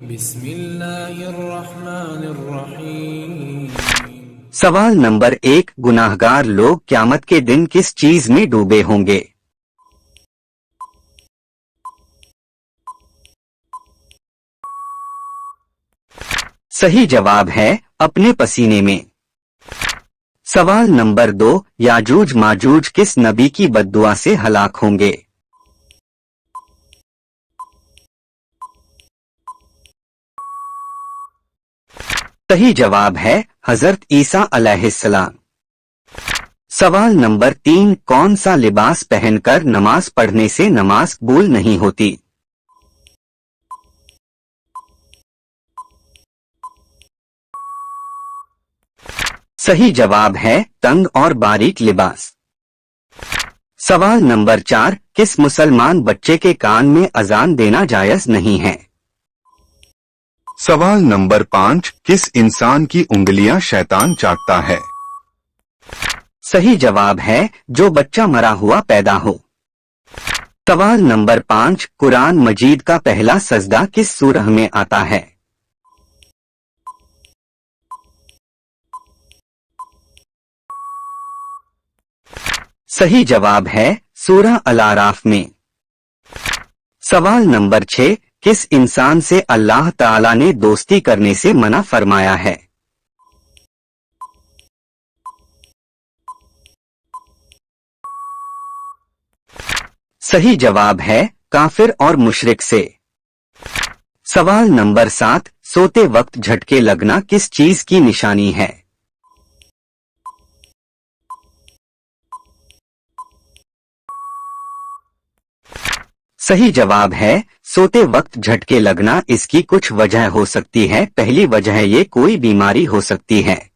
बिस्मिल्लाहिर्रहमानिर्रहीम। सवाल नंबर 1, गुनाहगार लोग क़यामत के दिन किस चीज में डूबे होंगे? सही जवाब है अपने पसीने में। सवाल नंबर 2, याजूज माजूज किस नबी की बद्दुआ से हलाक होंगे? सही जवाब है हजरत ईसा अलैहिस्सलाम। सवाल नंबर 3, कौन सा लिबास पहनकर नमाज पढ़ने से नमाज कबूल नहीं होती? सही जवाब है तंग और बारीक लिबास। सवाल नंबर 4, किस मुसलमान बच्चे के कान में अजान देना जायज नहीं है? सवाल नंबर 5, किस इंसान की उंगलियां शैतान चाटता है? सही जवाब है जो बच्चा मरा हुआ पैदा हो। सवाल नंबर 5, कुरान मजीद का पहला सजदा किस सूरह में आता है? सही जवाब है सूरह अल-आराफ में। सवाल नंबर 6, किस इंसान से अल्लाह ताला ने दोस्ती करने से मना फरमाया है? सही जवाब है काफिर और मुशरिक से। सवाल नंबर 7, सोते वक्त झटके लगना किस चीज की निशानी है? सही जवाब है सोते वक्त झटके लगना। इसकी कुछ वजह हो सकती है। पहली वजह ये कोई बीमारी हो सकती है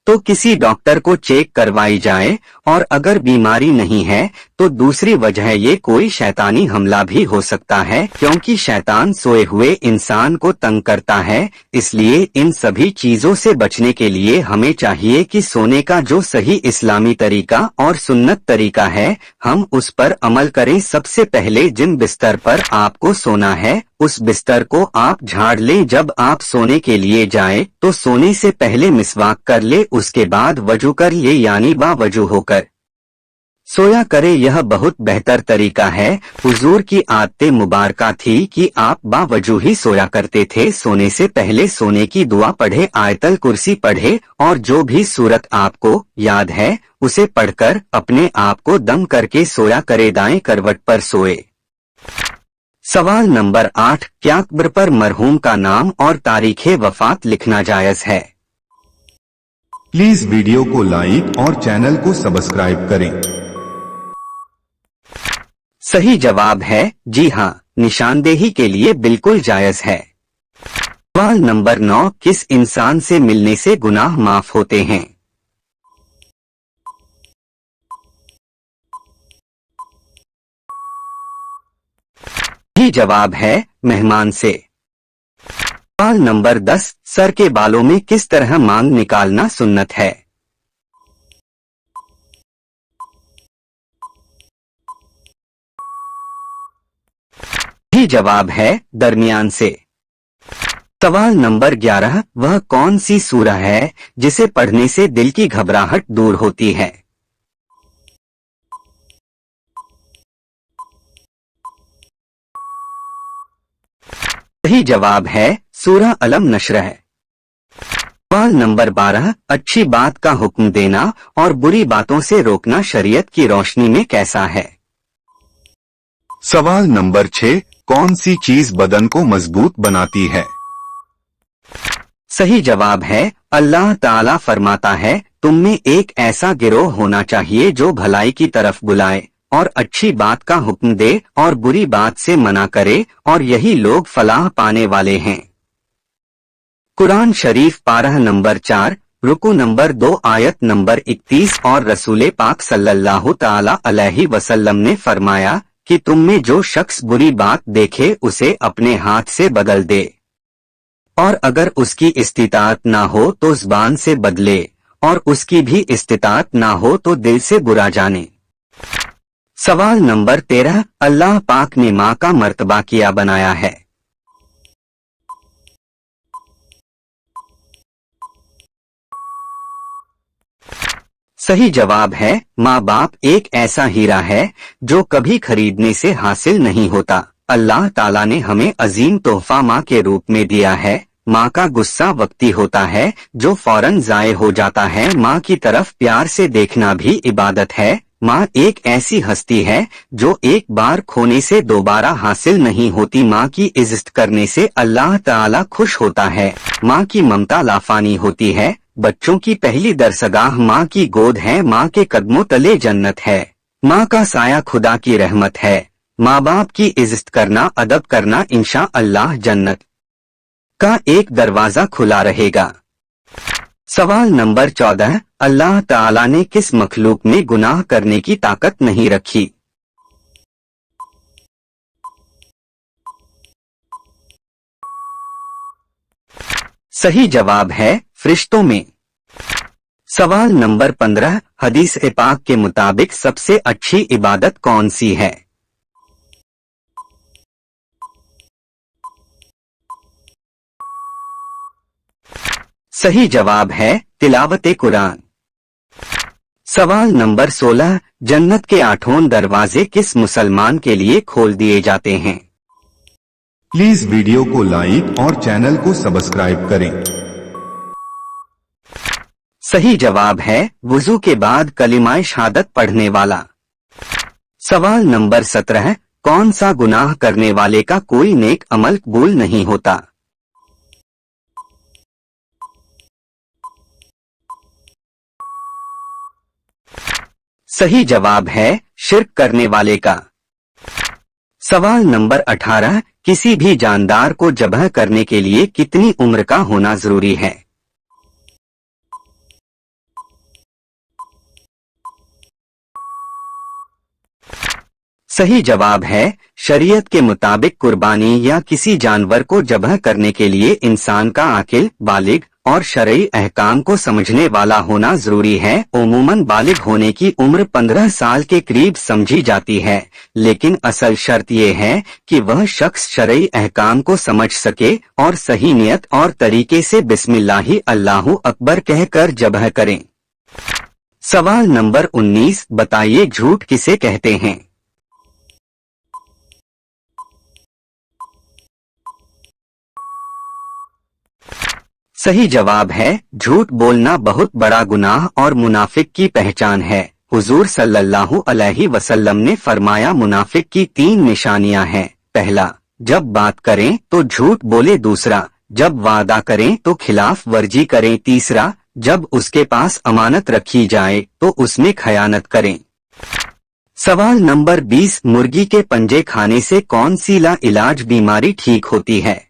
तो किसी डॉक्टर को चेक करवाई जाए, और अगर बीमारी नहीं है तो दूसरी वजह ये कोई शैतानी हमला भी हो सकता है, क्योंकि शैतान सोए हुए इंसान को तंग करता है। इसलिए इन सभी चीजों से बचने के लिए हमें चाहिए कि सोने का जो सही इस्लामी तरीका और सुन्नत तरीका है हम उस पर अमल करें। सबसे पहले जिन बिस्तर पर आपको सोना है उस बिस्तर को आप झाड़ लें। जब आप सोने के लिए जाएं तो सोने से पहले मिसवाक कर ले, उसके बाद वजू कर ले, यानी बावजू होकर सोया करे। यह बहुत बेहतर तरीका है। हुजूर की आदत मुबारका थी कि आप बावजू ही सोया करते थे। सोने से पहले सोने की दुआ पढ़े, आयतल कुर्सी पढ़े और जो भी सूरत आपको याद है उसे पढ़कर अपने आप को दम करके सोया करे। दाएं करवट पर सोए। सवाल नंबर 8, क्या कब्र पर मरहूम का नाम और तारीखे वफात लिखना जायज है? प्लीज वीडियो को लाइक और चैनल को सब्सक्राइब करें। सही जवाब है जी हाँ, निशानदेही के लिए बिल्कुल जायज है। सवाल नंबर 9, किस इंसान से मिलने से गुनाह माफ होते हैं? सही जवाब है मेहमान से। सवाल नंबर 10, सर के बालों में किस तरह मांग निकालना सुन्नत है? सही जवाब है दरमियान से। सवाल नंबर 11, वह कौन सी सूरह है जिसे पढ़ने से दिल की घबराहट दूर होती है? सही जवाब है सूरह अलम नशर है। सवाल नंबर 12, अच्छी बात का हुक्म देना और बुरी बातों से रोकना शरीयत की रोशनी में कैसा है? सवाल नंबर 6, कौन सी चीज बदन को मजबूत बनाती है? सही जवाब है अल्लाह ताला फरमाता है तुम में एक ऐसा गिरोह होना चाहिए जो भलाई की तरफ बुलाए और अच्छी बात का हुक्म दे और बुरी बात से मना करे, और यही लोग फलाह पाने वाले हैं। कुरान शरीफ पारह नंबर 4 रुकू नंबर 2 आयत नंबर 31 और रसूले पाक सल्लल्लाहु ताला अलैहि वसल्लम ने फरमाया कि तुम में जो शख्स बुरी बात देखे उसे अपने हाथ से बदल दे, और अगर उसकी इस्तिताअत ना हो तो ज़बान से बदले, और उसकी भी इस्तिताअत ना हो तो दिल से बुरा जाने। सवाल नंबर 13, अल्लाह पाक ने माँ का मर्तबा क्या बनाया है? सही जवाब है माँ बाप एक ऐसा हीरा है जो कभी खरीदने से हासिल नहीं होता। अल्लाह ताला ने हमें अजीम तोहफा माँ के रूप में दिया है। माँ का गुस्सा वक्ती होता है जो फौरन जाये हो जाता है। माँ की तरफ प्यार से देखना भी इबादत है। माँ एक ऐसी हस्ती है जो एक बार खोने से दोबारा हासिल नहीं होती। माँ की इज्जत करने से अल्लाह ताला खुश होता है। माँ की ममता लाफानी होती है। बच्चों की पहली दरसगाह माँ की गोद है। माँ के कदमों तले जन्नत है। माँ का साया खुदा की रहमत है। माँ बाप की इज्जत करना, अदब करना, इंशा अल्लाह जन्नत का एक दरवाजा खुला रहेगा। सवाल नंबर 14, अल्लाह ताला ने किस मखलूक में गुनाह करने की ताकत नहीं रखी? सही जवाब है फरिश्तों में। सवाल नंबर 15, हदीस ए पाक के मुताबिक सबसे अच्छी इबादत कौन सी है? सही जवाब है तिलावत कुरान। सवाल नंबर 16, जन्नत के 8 दरवाजे किस मुसलमान के लिए खोल दिए जाते हैं? प्लीज वीडियो को लाइक और चैनल को सब्सक्राइब करें। सही जवाब है वुजू के बाद कलिमाए शहादत पढ़ने वाला। सवाल नंबर 17, कौन सा गुनाह करने वाले का कोई नेक अमल कबूल नहीं होता? सही जवाब है शिर्क करने वाले का। सवाल नंबर 18, किसी भी जानदार को ज़ब्ह करने के लिए कितनी उम्र का होना जरूरी है? सही जवाब है शरीयत के मुताबिक कुर्बानी या किसी जानवर को ज़ब्ह करने के लिए इंसान का आकिल, बालिग और शरई अहकाम को समझने वाला होना जरूरी है। उमूमन बालिग होने की उम्र 15 साल के करीब समझी जाती है, लेकिन असल शर्त यह है कि वह शख्स शरई अहकाम को समझ सके और सही नियत और तरीके से बिस्मिल्लाहि अल्लाहु अकबर कहकर ज़ब्ह करें। सवाल नंबर 19, बताइए झूठ किसे कहते हैं? सही जवाब है झूठ बोलना बहुत बड़ा गुनाह और मुनाफिक की पहचान है। हुजूर सल्लल्लाहु अलैहि वसल्लम ने फरमाया मुनाफिक की 3 निशानियां हैं। पहला, जब बात करें तो झूठ बोले। दूसरा, जब वादा करें तो खिलाफ वर्जी करें। तीसरा, जब उसके पास अमानत रखी जाए तो उसमें खयानत करें। सवाल नंबर 20, मुर्गी के पंजे खाने से कौन सी ला इलाज बीमारी ठीक होती है?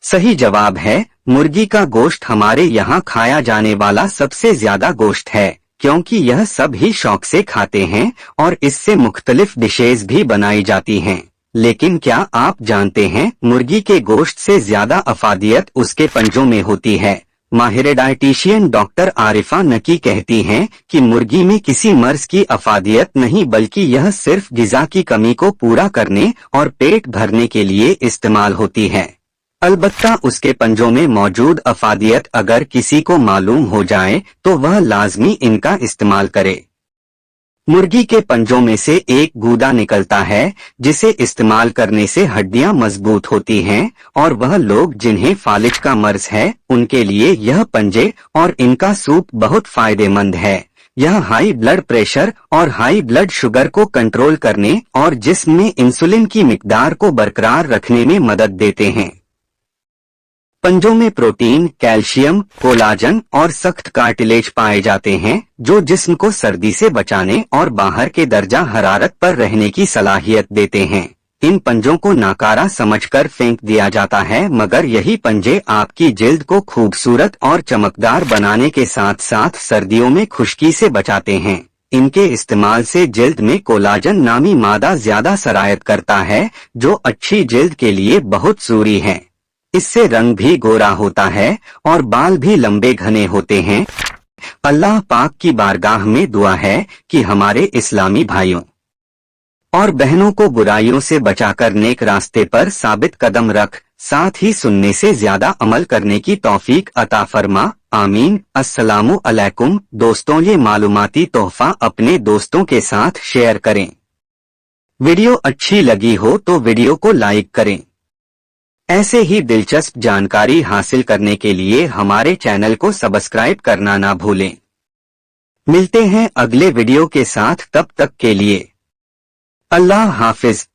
सही जवाब है मुर्गी का गोश्त हमारे यहाँ खाया जाने वाला सबसे ज्यादा गोश्त है, क्योंकि यह सब ही शौक से खाते हैं और इससे मुख्तलिफ डिशेज भी बनाई जाती हैं। लेकिन क्या आप जानते हैं मुर्गी के गोश्त से ज्यादा अफादियत उसके पंजों में होती है। माहिर डाइटिशियन डॉक्टर आरिफा नकी कहती हैं कि मुर्गी में किसी मर्ज की अफादियत नहीं, बल्कि यह सिर्फ गिजा की कमी को पूरा करने और पेट भरने के लिए इस्तेमाल होती है। अलबत्ता उसके पंजों में मौजूद अफादियत अगर किसी को मालूम हो जाए तो वह लाजमी इनका इस्तेमाल करे। मुर्गी के पंजों में से एक गूदा निकलता है जिसे इस्तेमाल करने से हड्डियां मजबूत होती हैं, और वह लोग जिन्हें फालिज का मर्ज है उनके लिए यह पंजे और इनका सूप बहुत फायदेमंद है। यह हाई ब्लड प्रेशर और हाई ब्लड शुगर को कंट्रोल करने और जिस्म में इंसुलिन की मिकदार को बरकरार रखने में मदद देते हैं। पंजों में प्रोटीन, कैल्शियम, कोलाजन और सख्त कार्टिलेज पाए जाते हैं जो जिस्म को सर्दी से बचाने और बाहर के दर्जा हरारत पर रहने की सलाहियत देते हैं। इन पंजों को नाकारा समझकर फेंक दिया जाता है, मगर यही पंजे आपकी जिल्द को खूबसूरत और चमकदार बनाने के साथ साथ सर्दियों में खुश्की से बचाते हैं। इनके इस्तेमाल से जिल्द में कोलाजन नामी मादा ज्यादा सरायत करता है जो अच्छी जिल्द के लिए बहुत जरूरी है। इससे रंग भी गोरा होता है और बाल भी लंबे घने होते हैं। अल्लाह पाक की बारगाह में दुआ है कि हमारे इस्लामी भाइयों और बहनों को बुराइयों से बचाकर नेक रास्ते पर साबित कदम रख साथ ही सुनने से ज्यादा अमल करने की तौफीक अता फरमा। आमीन। अस्सलामु अलैकुम दोस्तों, ये मालूमाती तोहफा अपने दोस्तों के साथ शेयर करें। वीडियो अच्छी लगी हो तो वीडियो को लाइक करें। ऐसे ही दिलचस्प जानकारी हासिल करने के लिए हमारे चैनल को सब्सक्राइब करना ना भूलें। मिलते हैं अगले वीडियो के साथ, तब तक के लिए अल्लाह हाफिज।